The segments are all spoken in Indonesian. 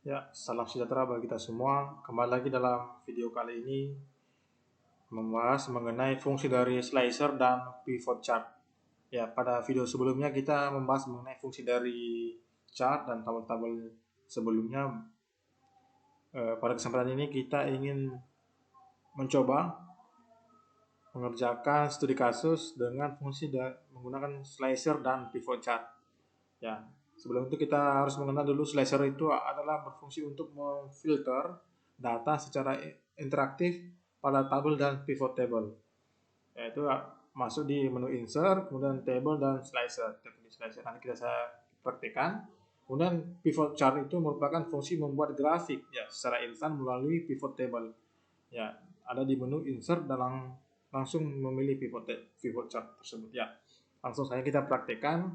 Ya, salam sejahtera bagi kita semua. Kembali lagi dalam video kali ini membahas mengenai fungsi dari slicer dan pivot chart. Ya, pada video sebelumnya kita membahas mengenai fungsi dari chart dan tabel-tabel sebelumnya. Pada kesempatan ini kita ingin mencoba mengerjakan studi kasus dengan fungsi menggunakan slicer dan pivot chart. Ya, sebelum itu kita harus mengenal dulu slicer itu adalah berfungsi untuk memfilter data secara interaktif pada tabel dan pivot table. Yaitu masuk di menu insert, kemudian table dan slicer. Nanti kita saya praktekkan. Kemudian pivot chart itu merupakan fungsi membuat grafik ya secara instan melalui pivot table. Ya, ada di menu insert dan langsung memilih pivot chart tersebut ya. Langsung saja kita praktekkan.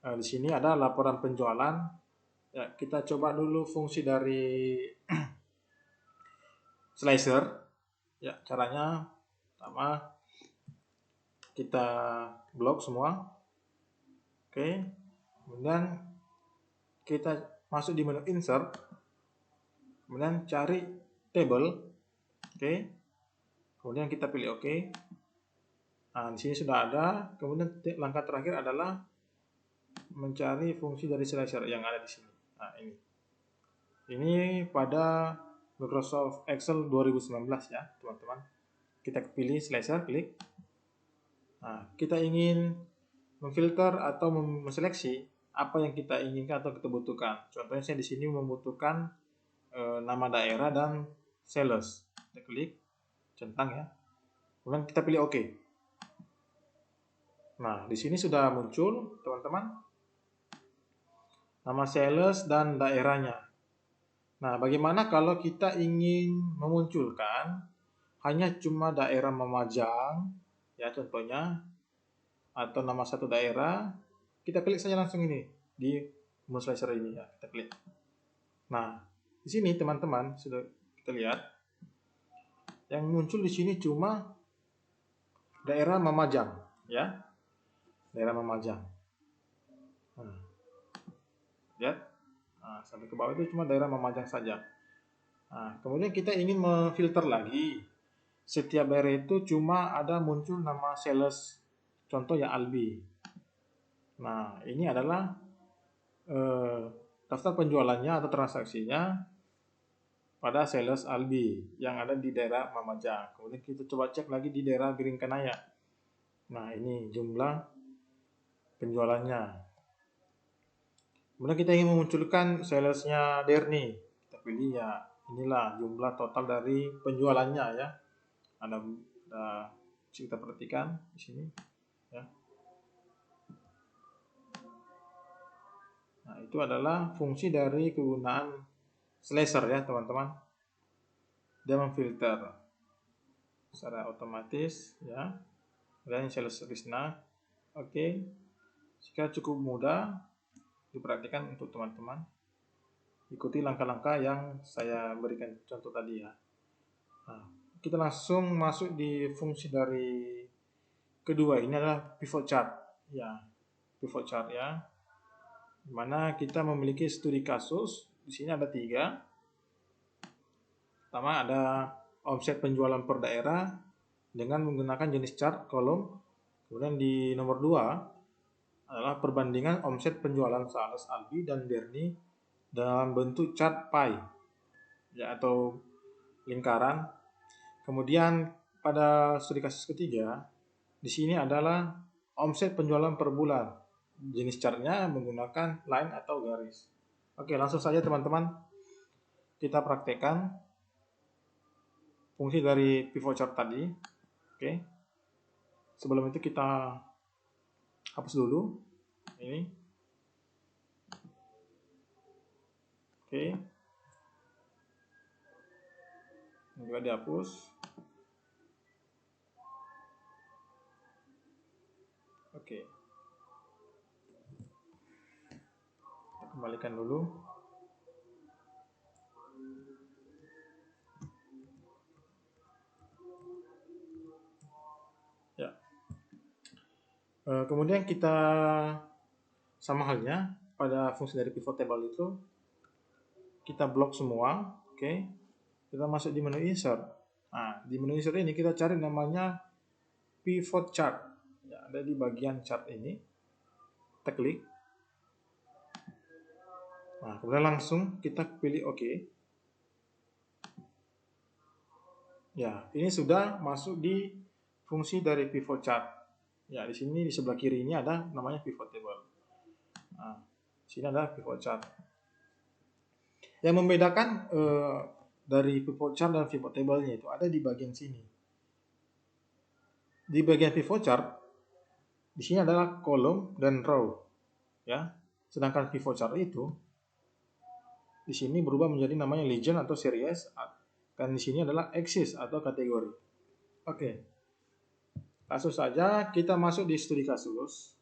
Di sini ada laporan penjualan. Ya, kita coba dulu fungsi dari slicer. Ya, caranya pertama kita blok semua. Oke. Kemudian kita masuk di menu insert. Kemudian cari table. Oke. Kemudian kita pilih oke. Nah, di sini sudah ada. Kemudian langkah terakhir adalah mencari fungsi dari slicer yang ada di sini. Nah, ini. Ini pada Microsoft Excel 2019 ya, teman-teman. Kita pilih slicer, klik. Nah, kita ingin memfilter atau menseleksi apa yang kita inginkan atau kita butuhkan. Contohnya saya di sini membutuhkan nama daerah dan sales. Kita klik, centang ya. Kemudian kita pilih OK. Nah, di sini sudah muncul, teman-teman, nama sales dan daerahnya. Nah, bagaimana kalau kita ingin memunculkan hanya cuma daerah Memajang, ya contohnya, atau nama satu daerah, kita klik saja langsung ini di menu slicer ini ya, kita klik. Nah, di sini teman-teman sudah kita lihat yang muncul di sini cuma daerah Memajang, ya, daerah Memajang. Nah, lihat, nah, sampai ke bawah itu cuma daerah Memajang saja. Nah, kemudian kita ingin memfilter lagi. Setiap daerah itu cuma ada muncul nama sales, contoh ya Albi. Nah, ini adalah daftar penjualannya atau transaksinya pada sales Albi yang ada di daerah Mamajang. Kemudian kita coba cek lagi di daerah Biringkanaya. Nah, ini jumlah penjualannya. Kemudian kita ingin memunculkan salesnya Derni. Kita pilih ya, inilah jumlah total dari penjualannya ya. Ada kita perhatikan di sini ya. Nah, itu adalah fungsi dari kegunaan slicer ya, teman-teman. Dia memfilter secara otomatis ya. Dan sales Risna. Oke. Jika cukup mudah diperhatikan untuk teman-teman. Ikuti langkah-langkah yang saya berikan contoh tadi ya. Nah, kita langsung masuk di fungsi dari kedua, ini adalah pivot chart ya. Pivot chart ya. Dimana kita memiliki studi kasus. Di sini ada 3. Pertama ada omset penjualan per daerah dengan menggunakan jenis chart kolom. Kemudian di nomor 2 adalah perbandingan omset penjualan sales Albi dan Derni dalam bentuk chart pie ya, atau lingkaran. Kemudian pada studi kasus ketiga di sini adalah omset penjualan per bulan. Jenis chartnya menggunakan line atau garis. Oke, langsung saja teman-teman kita praktekkan fungsi dari pivot chart tadi. Oke. Sebelum itu kita hapus dulu ini. Oke. Ini juga dihapus. Oke. Kita kembalikan dulu. Ya. Kemudian kita sama halnya pada fungsi dari pivot table itu kita blok semua. Oke. Kita masuk di menu insert. Nah, di menu insert ini kita cari namanya pivot chart. Ya, ada di bagian chart ini. Kita klik. Nah, kemudian langsung kita pilih OK. Ya, ini sudah masuk di fungsi dari pivot chart. Ya, di sini di sebelah kiri ini ada namanya pivot table. Nah, di sini ada pivot chart. Yang membedakan dari pivot chart dan pivot table-nya itu ada di bagian sini. Di bagian pivot chart, di sini adalah kolom dan row, ya. Sedangkan pivot chart itu di sini berubah menjadi namanya legend atau series, dan di sini adalah axis atau kategori. Oke. Langsung saja kita masuk di studi kasus.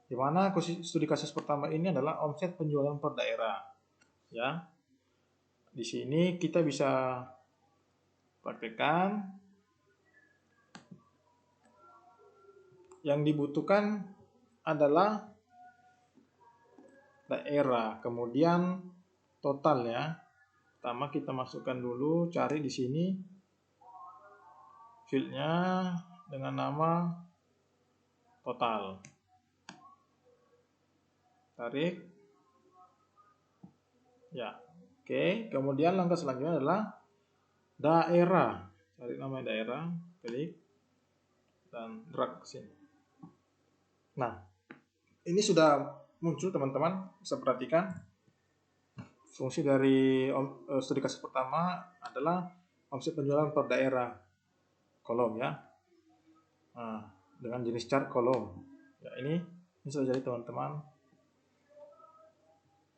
Di mana studi kasus pertama ini adalah omset penjualan per daerah. Ya. Di sini kita bisa praktekkan. Yang dibutuhkan adalah daerah, kemudian total ya. Pertama kita masukkan dulu, cari di sini fieldnya dengan nama total. Tarik. Ya, oke. Kemudian langkah selanjutnya adalah daerah. Cari nama daerah, klik dan drag ke sini. Nah, ini sudah muncul teman-teman, bisa perhatikan. Fungsi dari studi kasus pertama adalah omset penjualan per daerah kolom ya. Nah, dengan jenis chart kolom. Ya, ini sudah jadi teman-teman.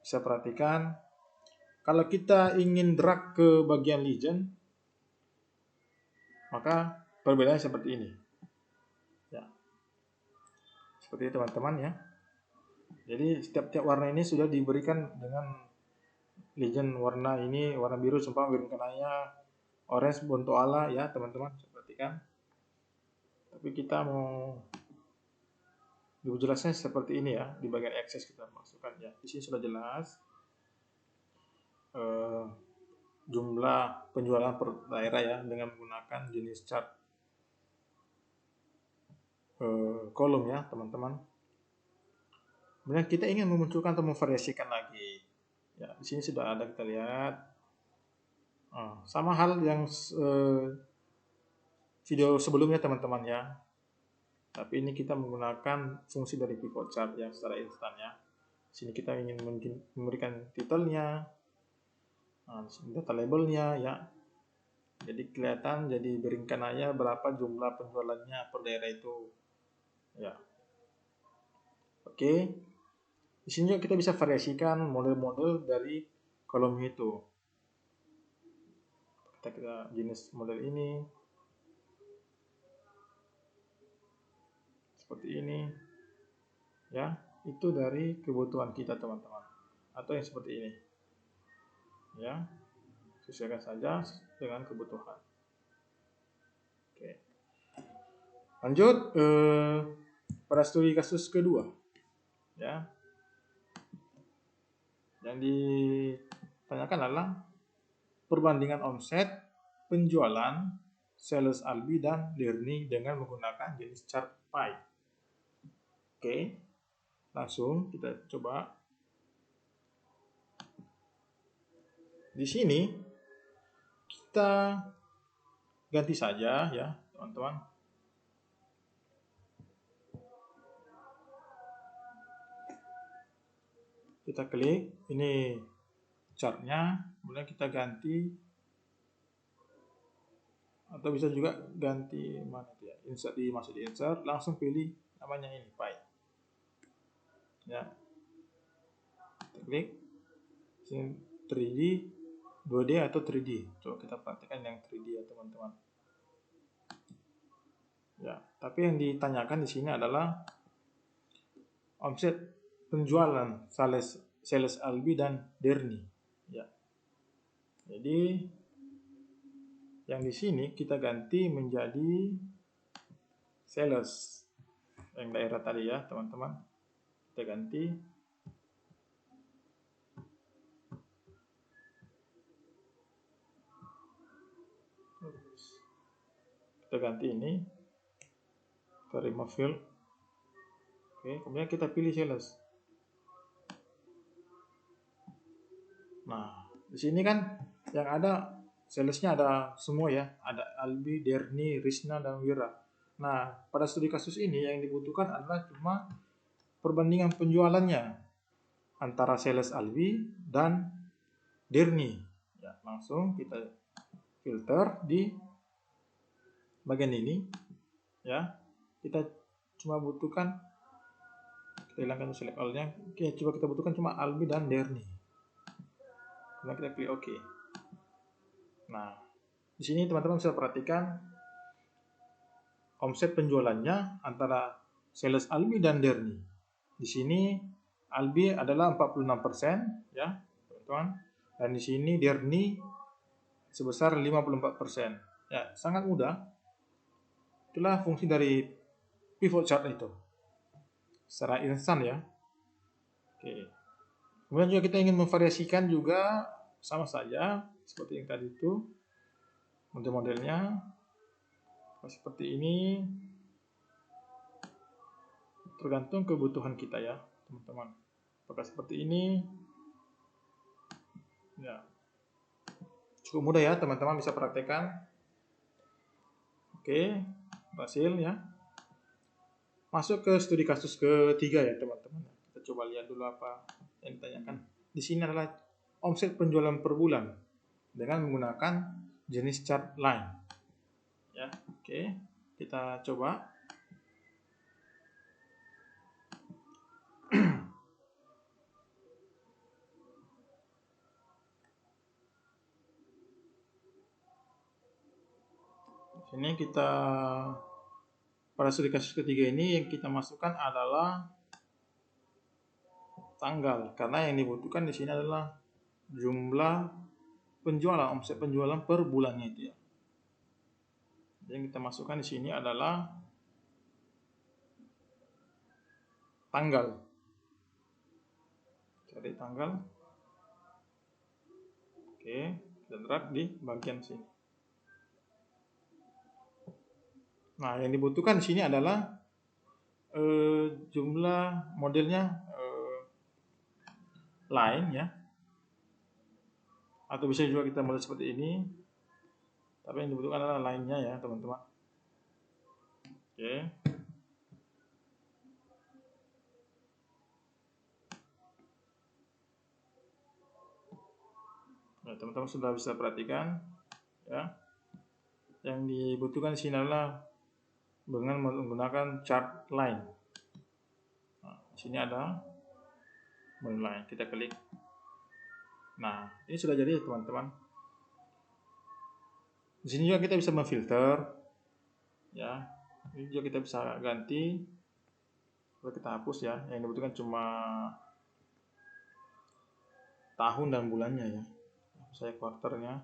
Bisa perhatikan. Kalau kita ingin drag ke bagian legend, maka perbedaannya seperti ini. Ya. Seperti itu teman-teman ya. Jadi setiap warna ini sudah diberikan dengan legend warna ini, warna biru sumpah Wiringkanaya, orange Bontoala ya teman-teman, perhatikan. Tapi kita mau jelasnya seperti ini ya, di bagian akses kita masukkan ya. Di sini sudah jelas jumlah penjualan per daerah ya dengan menggunakan jenis chart kolom ya teman-teman. Kemudian kita ingin memunculkan atau memvariasikan lagi. Ya, di sini sudah ada, kita lihat. Sama hal yang video sebelumnya teman-teman ya. Tapi ini kita menggunakan fungsi dari pivot chart yang secara instan ya. Di sini kita ingin memberikan titelnya, data labelnya ya. Jadi kelihatan, jadi Wiringkanaya berapa jumlah penjualannya per daerah itu. Ya. Oke. Di sini juga kita bisa variasikan model-model dari kolom itu. Kita jenis model ini. Seperti ini. Ya, itu dari kebutuhan kita teman-teman. Atau yang seperti ini. Ya. Sesuaikan saja dengan kebutuhan. Oke. Lanjut pada studi kasus kedua. Ya. Yang ditanyakan adalah perbandingan omset penjualan sales Albi dan Dirni dengan menggunakan jenis chart pie. Oke. Langsung kita coba. Di sini kita ganti saja ya, teman-teman. Kita klik, ini chartnya, kemudian kita ganti, atau bisa juga ganti mana itu ya, insert, masuk di insert, langsung pilih namanya ini pie. Ya, kita klik, sini 3D, 2D atau 3D. Coba kita praktekkan yang 3D ya teman-teman. Ya, tapi yang ditanyakan di sini adalah omset penjualan sales Albi dan Derni. Ya. Jadi yang di sini kita ganti menjadi sales yang daerah tadi ya, teman-teman. Kita ganti. Kita ganti ini, kita remove field. Oke, kemudian kita pilih sales. Nah, di sini kan yang ada salesnya ada semua ya, ada Albi, Derni, Risna, dan Wira. Nah, pada studi kasus ini yang dibutuhkan adalah cuma perbandingan penjualannya antara sales Albi dan Derni. Ya, langsung kita filter di bagian ini. Ya, kita cuma butuhkan, kita hilangkan select all-nya. Oke, coba kita butuhkan cuma Albi dan Derni. Kemudian kita klik OK. Nah, di sini teman-teman bisa perhatikan omset penjualannya antara sales Albi dan Derni. Di sini Albi adalah 46% ya, teman-teman. Dan di sini Derni sebesar 54%. Ya, sangat mudah. Itulah fungsi dari pivot chart itu. Secara instan ya. Oke. Kemudian juga kita ingin memvariasikan juga sama saja seperti yang tadi itu. Model-modelnya seperti ini, tergantung kebutuhan kita ya teman-teman. Apakah seperti ini ya, cukup mudah ya teman-teman, bisa praktekkan. Oke, berhasil ya. Masuk ke studi kasus ketiga ya teman-teman. Kita coba lihat dulu apa yang ditanyakan. Di sini adalah omset penjualan per bulan dengan menggunakan jenis chart line ya. Oke, kita coba. Ini kita pada studi kasus ketiga ini yang kita masukkan adalah tanggal, karena yang dibutuhkan di sini adalah jumlah penjualan, omset penjualan per bulannya itu ya. Yang kita masukkan di sini adalah tanggal. Cari tanggal. Oke, kita drag di bagian sini. Nah, yang dibutuhkan di sini adalah jumlah modelnya line ya. Atau bisa juga kita model seperti ini. Tapi yang dibutuhkan adalah line-nya ya, teman-teman. Oke. Nah, teman-teman sudah bisa perhatikan ya. Yang dibutuhkan di sini adalah dengan menggunakan chart line. Nah, di sini ada line, kita klik. Nah, ini sudah jadi teman-teman. Di sini juga kita bisa memfilter ya. Ini juga kita bisa ganti. Kalau kita hapus ya, yang dibutuhkan cuma tahun dan bulannya ya. Saya quarternya.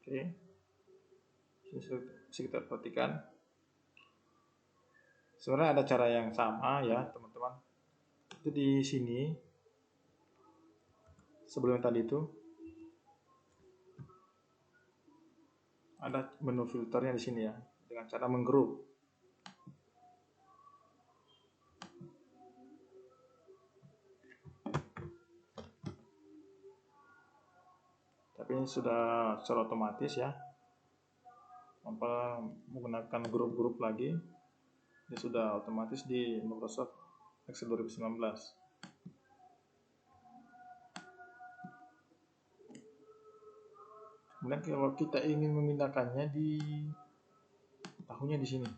Oke. Bisa kita perhatikan. Sebenarnya ada cara yang sama ya, teman-teman. Itu di sini. Sebelum tadi itu ada menu filternya di sini ya, dengan cara menggroup. Tapi ini sudah secara otomatis ya, tanpa menggunakan grup-grup lagi. Ini sudah otomatis di Microsoft Excel 2019. Kemudian kalau kita ingin memindahkannya di tahunnya di sini,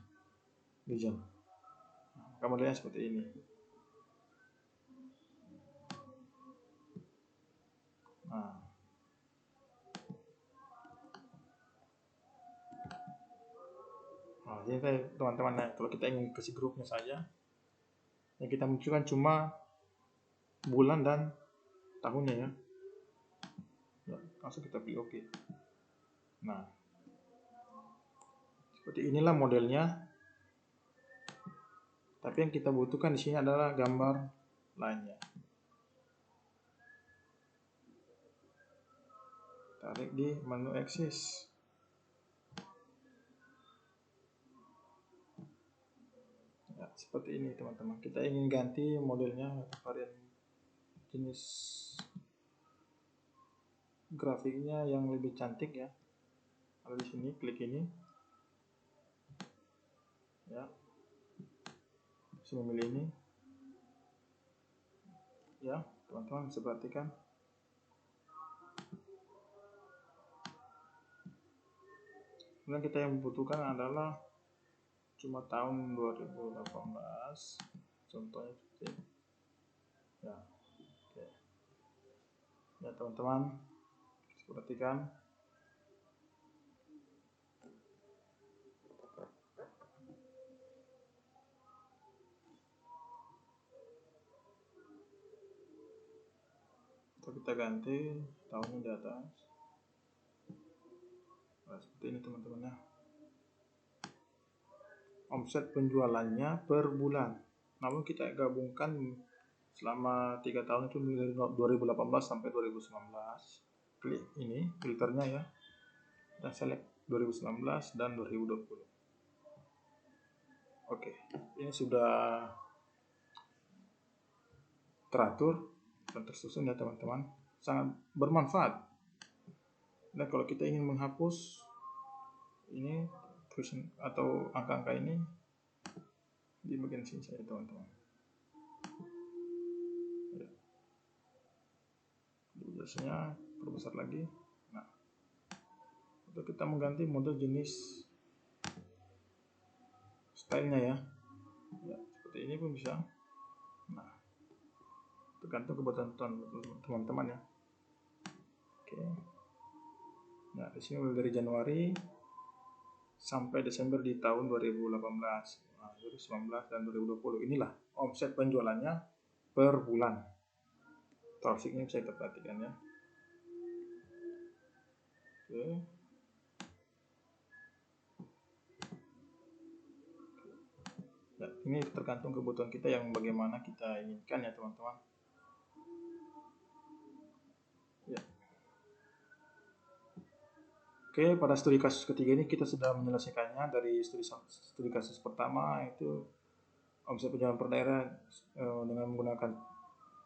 di jam. Maka modelnya seperti ini. Nah, jadi teman-teman, kalau kita ingin kasih grupnya saja, yang kita munculkan cuma bulan dan tahunnya ya. Langsung kita pilih OK. Nah, seperti inilah modelnya. Tapi yang kita butuhkan di sini adalah gambar lainnya. Tarik di menu Axis. seperti ini teman-teman. Kita ingin ganti modelnya varian jenis grafiknya yang lebih cantik ya. Ada di sini, klik ini ya, bisa memilih ini ya teman-teman, bisa perhatikan. Kemudian kita yang membutuhkan adalah cuma tahun 2018, contohnya seperti ini ya. Oke ya teman-teman, perhatikan. Kita ganti tahunnya di atas. Nah, seperti ini teman-teman ya. Omset penjualannya per bulan. Namun kita gabungkan selama 3 tahun itu dari 2018 sampai 2019. Klik ini filternya ya. Dan select 2019 dan 2020. Oke, ini sudah teratur dan tersusun ya teman-teman. Sangat bermanfaat. Dan kalau kita ingin menghapus ini atau angka-angka ini di bagian sini saya teman-teman ya. Biasanya perbesar lagi. Nah, untuk kita mengganti model jenis stylenya ya, seperti ini pun bisa. Nah, tergantung kebutuhan teman-teman ya. Oke. Nah, di sini mulai dari Januari sampai Desember di tahun 2018, 2019 dan 2020. Inilah omset penjualannya per bulan. Trafiknya bisa kita perhatikan ya. Oke. Ya, ini tergantung kebutuhan kita yang bagaimana kita inginkan ya teman-teman. Ya. Oke, pada studi kasus ketiga ini kita sudah menyelesaikannya. Dari studi kasus pertama itu omset penjualan per daerah dengan menggunakan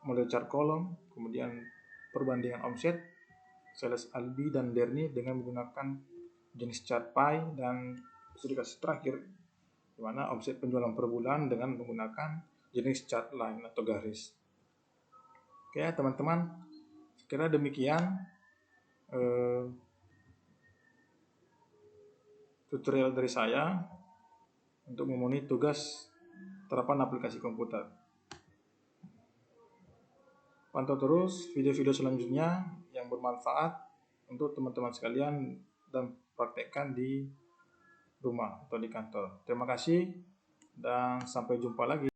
model chart kolom, kemudian perbandingan omset sales Albi dan Derni dengan menggunakan jenis chart pie, dan studi kasus terakhir di mana omset penjualan per bulan dengan menggunakan jenis chart line atau garis. Oke teman-teman, sekira demikian tutorial dari saya untuk memenuhi tugas terapan aplikasi komputer. Pantau terus video-video selanjutnya yang bermanfaat untuk teman-teman sekalian dan praktekkan di rumah atau di kantor. Terima kasih dan sampai jumpa lagi.